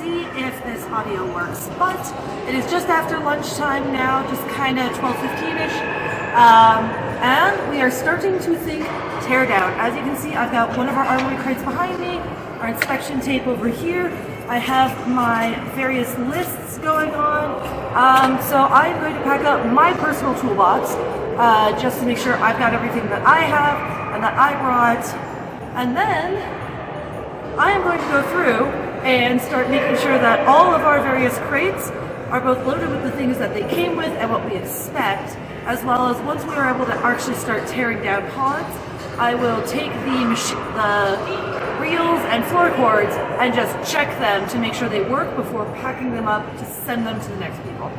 see if this audio works. But it is just after lunchtime now, just kind of 12:15ish, and we are starting to think tear down. As you can see, I've got one of our armory crates behind me, our inspection tape over here. I have my various lists going on. So I am going to pack up my personal toolbox just to make sure I've got everything that I have and that I brought. And then I am going to go through and start making sure that all of our various crates are both loaded with the things that they came with and what we expect, as well as once we are able to actually start tearing down pods, I will take the reels and floor cords and just check them to make sure they work before packing them up to send them to the next people.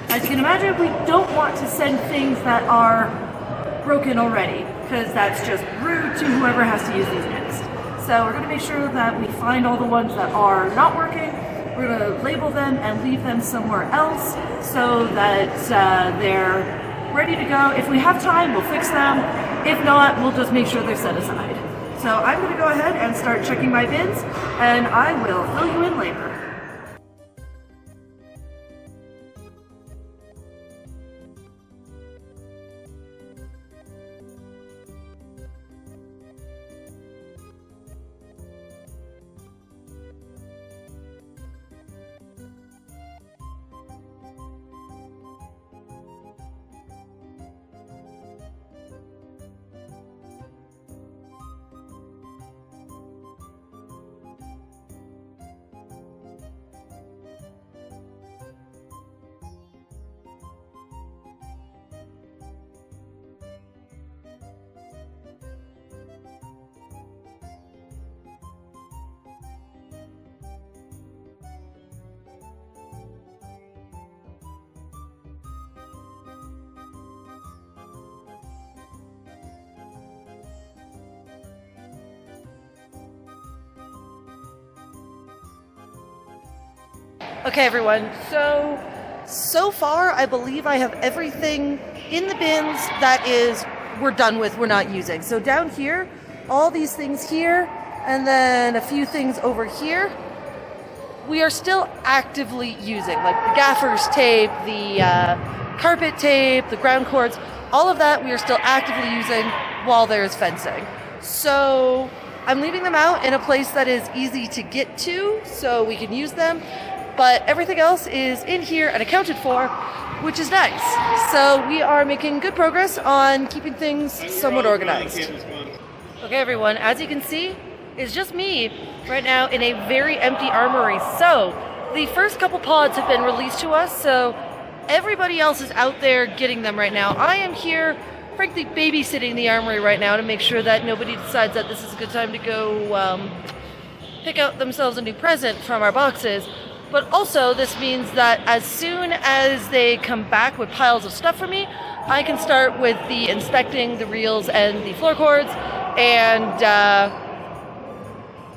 As you can imagine, we don't want to send things that are broken already, because that's just rude to whoever has to use these next. So we're going to make sure that we find all the ones that are not working. We're going to label them and leave them somewhere else so that they're ready to go. If we have time, we'll fix them. If not, we'll just make sure they're set aside. So I'm going to go ahead and start checking my bins, and I will fill you in later. Okay everyone, so far I believe I have everything in the bins that we're done with, we're not using. So down here, all these things here, and then a few things over here, we are still actively using, like the gaffer's tape, the carpet tape, the ground cords, all of that we are still actively using while there's fencing. So I'm leaving them out in a place that is easy to get to so we can use them. But everything else is in here and accounted for, which is nice. So we are making good progress on keeping things somewhat organized. Okay everyone, as you can see, it's just me right now in a very empty armory. So the first couple pods have been released to us, so everybody else is out there getting them right now. I am here, frankly, babysitting the armory right now to make sure that nobody decides that this is a good time to go pick out themselves a new present from our boxes. But also this means that as soon as they come back with piles of stuff for me, I can start with the inspecting the reels and the floor cords, and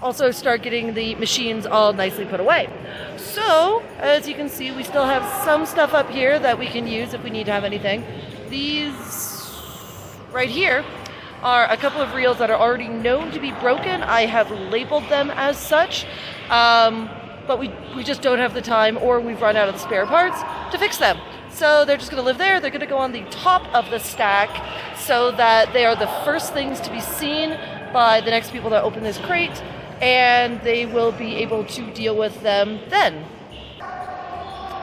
also start getting the machines all nicely put away. So, as you can see, we still have some stuff up here that we can use if we need to have anything. These right here are a couple of reels that are already known to be broken. I have labeled them as such. But we just don't have the time, or we've run out of the spare parts to fix them. So they're just going to live there. They're going to go on the top of the stack so that they are the first things to be seen by the next people that open this crate, and they will be able to deal with them then.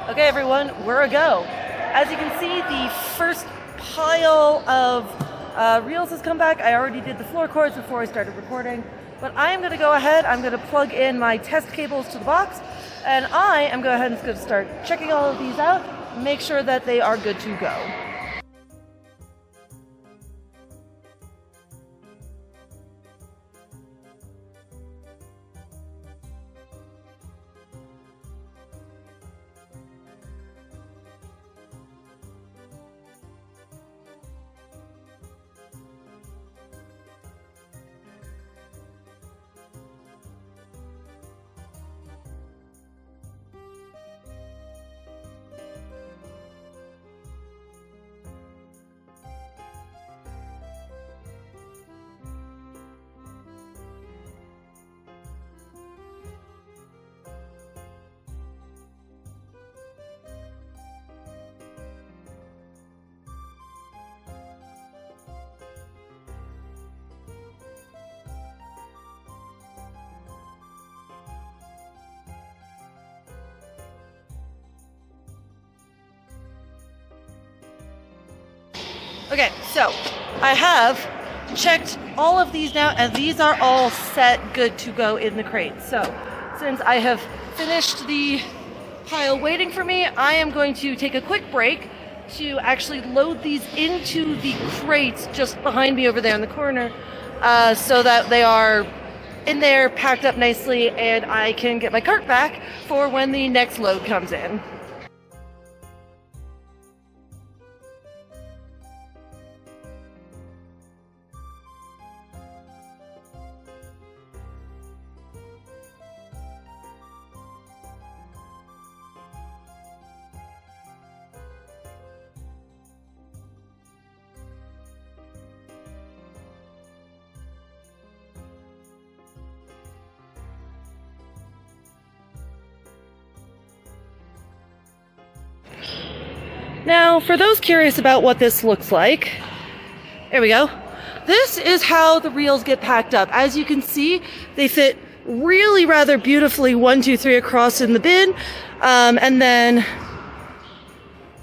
Okay everyone, we're a go. As you can see, the first pile of reels has come back. I already did the floor cords before I started recording. But I am going to go ahead, I'm going to plug in my test cables to the box, and I am going to start checking all of these out, make sure that they are good to go. Okay, so I have checked all of these now, and these are all set, good to go in the crate. So since I have finished the pile waiting for me, I am going to take a quick break to actually load these into the crates just behind me over there in the corner, so that they are in there packed up nicely and I can get my cart back for when the next load comes in. Now, for those curious about what this looks like, there we go. This is how the reels get packed up. As you can see, they fit really rather beautifully 1, 2, 3 across in the bin. And then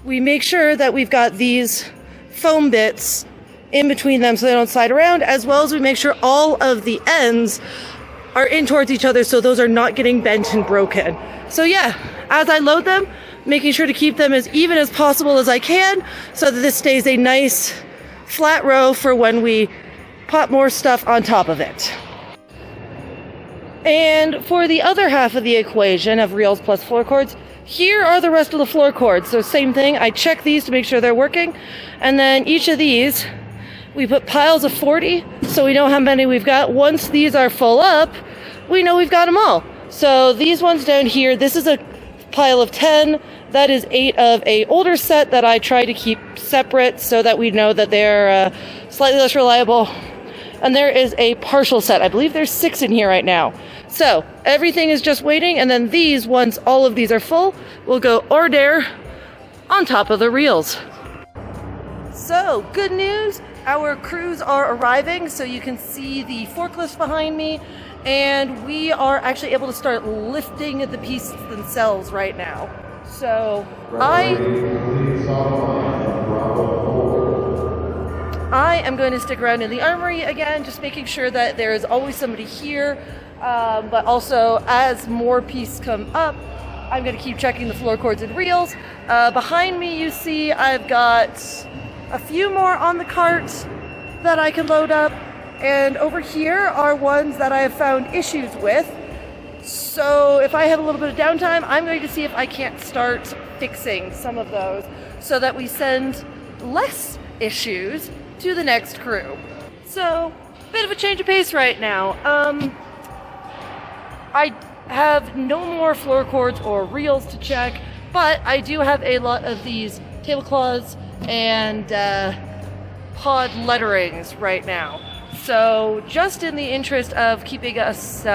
we make sure that we've got these foam bits in between them so they don't slide around, as well as we make sure all of the ends are in towards each other so those are not getting bent and broken. So yeah, as I load them, making sure to keep them as even as possible as I can so that this stays a nice flat row for when we pop more stuff on top of it. And for the other half of the equation of reels plus floor cords, here are the rest of the floor cords. So same thing, I check these to make sure they're working, and then each of these we put piles of 40 so we know how many we've got. Once these are full up, we know we've got them all. So these ones down here, this is a pile of 10. That is 8 of a older set that I try to keep separate so that we know that they're slightly less reliable. And there is a partial set. I believe there's 6 in here right now. So everything is just waiting, and then these, once all of these are full, will go hors d'oeuvre on top of the reels. So good news, our crews are arriving. So you can see the forklifts behind me, and we are actually able to start lifting the pieces themselves right now. So I am going to stick around in the armory again, just making sure that there is always somebody here, but also as more pieces come up, I'm going to keep checking the floor cords and reels. Behind me you see I've got a few more on the cart that I can load up, and over here are ones that I have found issues with. So if I have a little bit of downtime, I'm going to see if I can't start fixing some of those so that we send less issues to the next crew. So, bit of a change of pace right now. I have no more floor cords or reels to check, but I do have a lot of these tablecloths and pod letterings right now. So just in the interest of keeping us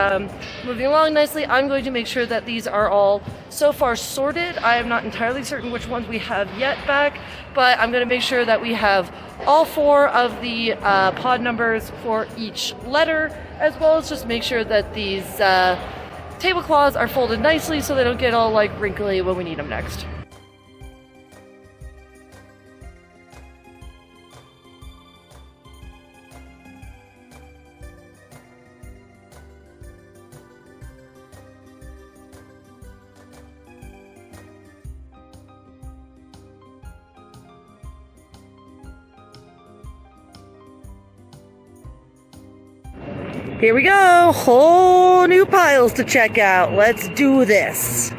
moving along nicely, I'm going to make sure that these are all so far sorted. I am not entirely certain which ones we have yet back, but I'm going to make sure that we have all 4 of the pod numbers for each letter, as well as just make sure that these tablecloths are folded nicely so they don't get all like wrinkly when we need them next. Here we go, whole new piles to check out. Let's do this.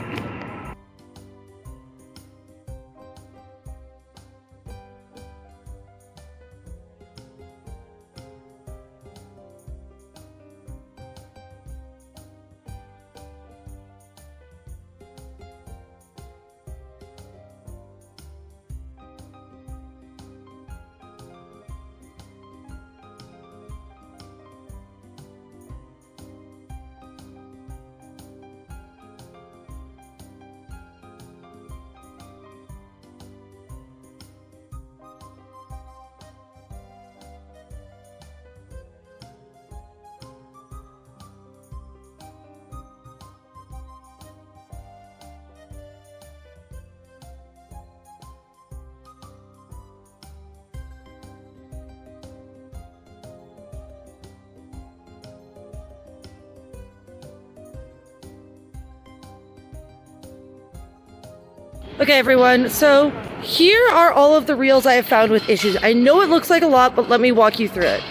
Okay, everyone, so here are all of the reels I have found with issues. I know it looks like a lot, but let me walk you through it.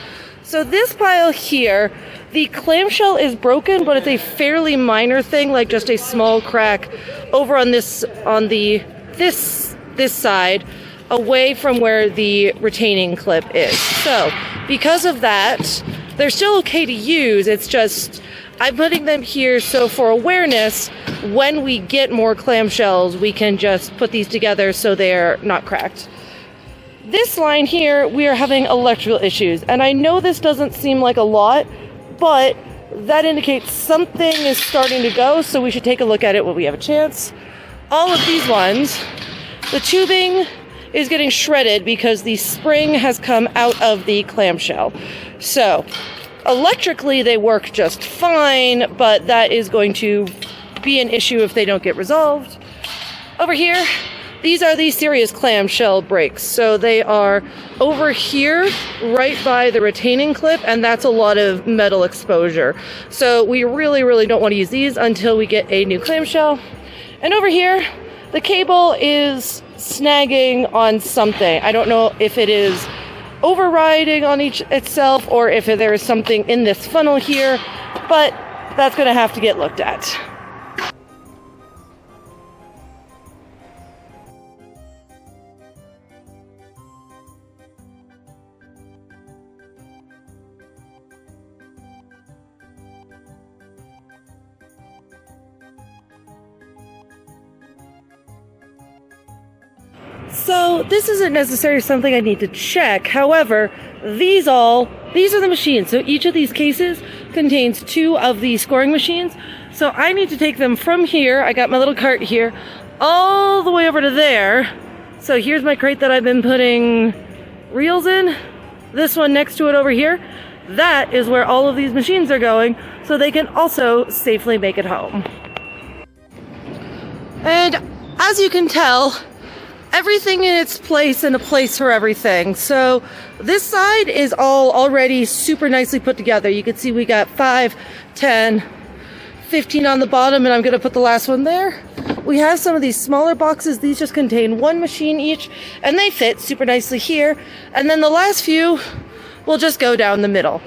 So this pile here, the clamshell is broken, but it's a fairly minor thing, like just a small crack over on this side, away from where the retaining clip is. So because of that, they're still okay to use. It's just I'm putting them here so for awareness, when we get more clamshells, we can just put these together so they're not cracked. This line here, we are having electrical issues, and I know this doesn't seem like a lot, but that indicates something is starting to go, so we should take a look at it when we have a chance. All of these ones, the tubing is getting shredded because the spring has come out of the clamshell. So electrically, they work just fine, but that is going to be an issue if they don't get resolved. Over here, these are the serious clamshell breaks. So they are over here, right by the retaining clip, and that's a lot of metal exposure. So we really, really don't want to use these until we get a new clamshell. And over here, the cable is snagging on something. I don't know if it is overriding on itself or if there is something in this funnel here, but that's going to have to get looked at. So this isn't necessarily something I need to check. However, these are the machines. So each of these cases contains 2 of the scoring machines. So I need to take them from here. I got my little cart here all the way over to there. So here's my crate that I've been putting reels in. This one next to it over here. That is where all of these machines are going, so they can also safely make it home. And as you can tell, everything in its place and a place for everything. So this side is all already super nicely put together. You can see we got 5, 10, 15 on the bottom, and I'm going to put the last one there. We have some of these smaller boxes. These just contain 1 machine each, and they fit super nicely here. And then the last few will just go down the middle.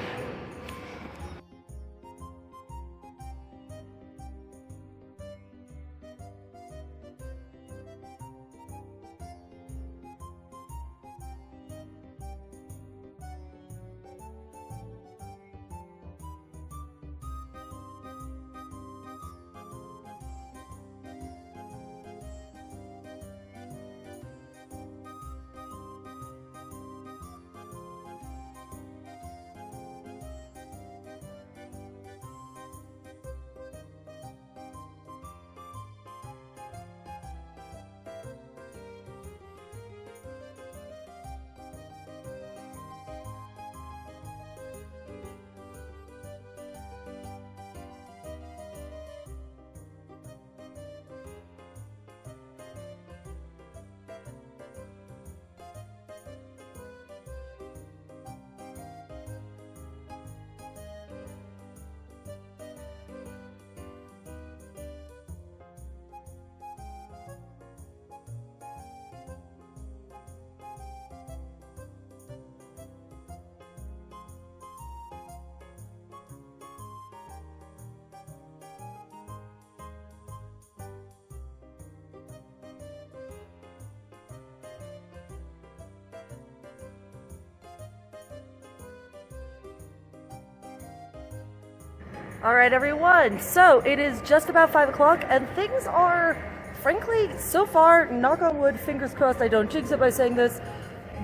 All right, everyone, so it is just about 5 o'clock, and things are, frankly, so far, knock on wood, fingers crossed, I don't jinx it by saying this,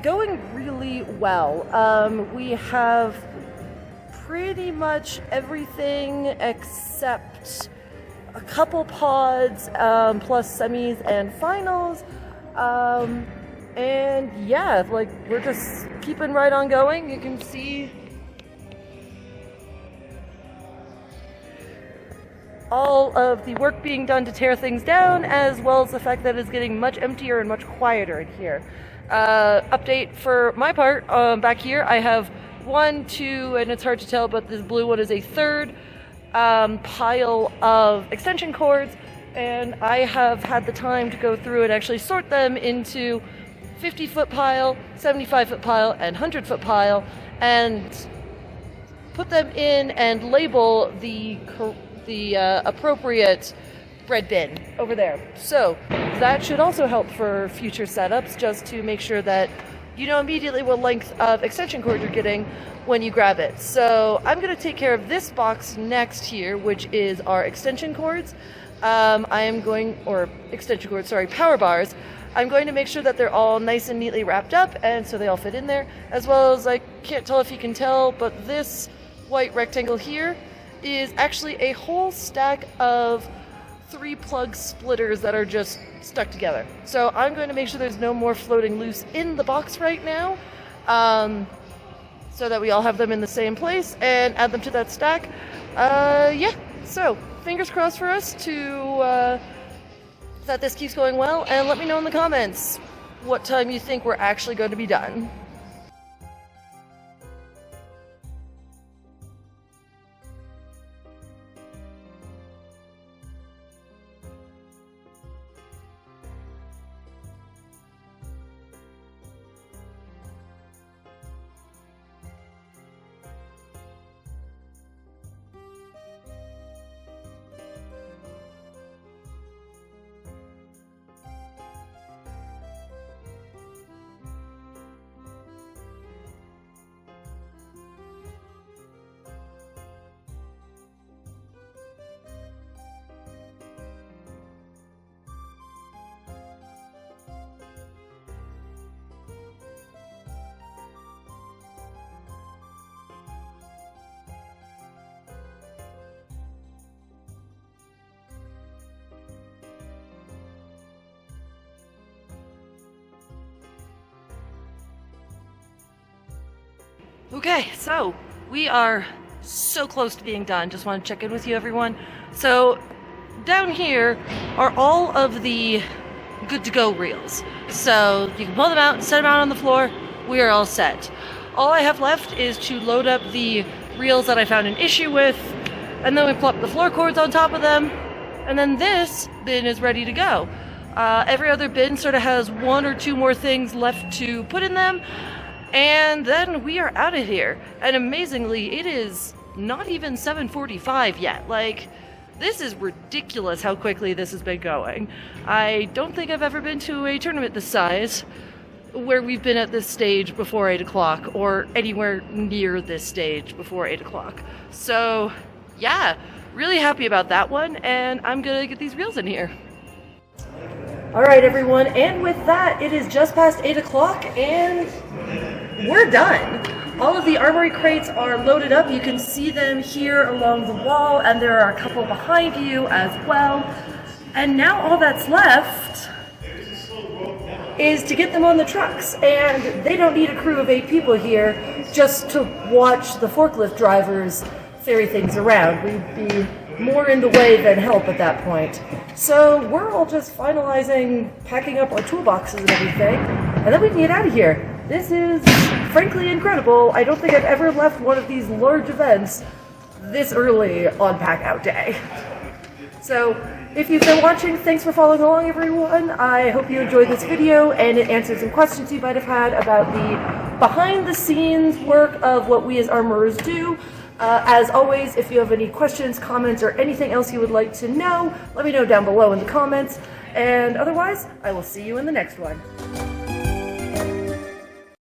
going really well. We have pretty much everything except a couple pods, plus semis and finals, and yeah, like, we're just keeping right on going. You can see all of the work being done to tear things down, as well as the fact that it's getting much emptier and much quieter in here. Update for my part, back here I have 1, 2, and it's hard to tell, but this blue one is a 3rd pile of extension cords, and I have had the time to go through and actually sort them into 50-foot pile, 75-foot pile, and 100-foot pile, and put them in and label the appropriate bread bin over there. So that should also help for future setups, just to make sure that you know immediately what length of extension cord you're getting when you grab it. So I'm going to take care of this box next here, which is our extension cords. Power bars. I'm going to make sure that they're all nice and neatly wrapped up, and so they all fit in there, as well as, I can't tell if you can tell, but this white rectangle here is actually a whole stack of 3 plug splitters that are just stuck together. So I'm going to make sure there's no more floating loose in the box right now, so that we all have them in the same place, and add them to that stack. So fingers crossed for us to that this keeps going well, and let me know in the comments what time you think we're actually going to be done. Okay, so we are so close to being done. Just want to check in with you, everyone. So down here are all of the good to go reels. So you can pull them out, set them out on the floor. We are all set. All I have left is to load up the reels that I found an issue with, and then we plop the floor cords on top of them, and then this bin is ready to go. Every other bin sort of has 1 or 2 more things left to put in them, and then we are out of here. And amazingly, it is not even 7:45 yet. Like, this is ridiculous how quickly this has been going. I don't think I've ever been to a tournament this size where we've been at this stage before 8 o'clock, or anywhere near this stage before 8 o'clock. So yeah, really happy about that one, and I'm gonna get these reels in here. Alright everyone, and with that, it is just past 8 o'clock and we're done. All of the armory crates are loaded up. You can see them here along the wall, and there are a couple behind you as well. And now all that's left is to get them on the trucks, and they don't need a crew of 8 people here just to watch the forklift drivers ferry things around. We'd be more in the way than help at that point. So we're all just finalizing packing up our toolboxes and everything, and then we can get out of here. This is frankly incredible. I don't think I've ever left one of these large events this early on pack out day. So if you've been watching, thanks for following along everyone. I hope you enjoyed this video and it answered some questions you might have had about the behind the scenes work of what we as armorers do. As always, if you have any questions, comments, or anything else you would like to know, let me know down below in the comments. And otherwise, I will see you in the next one.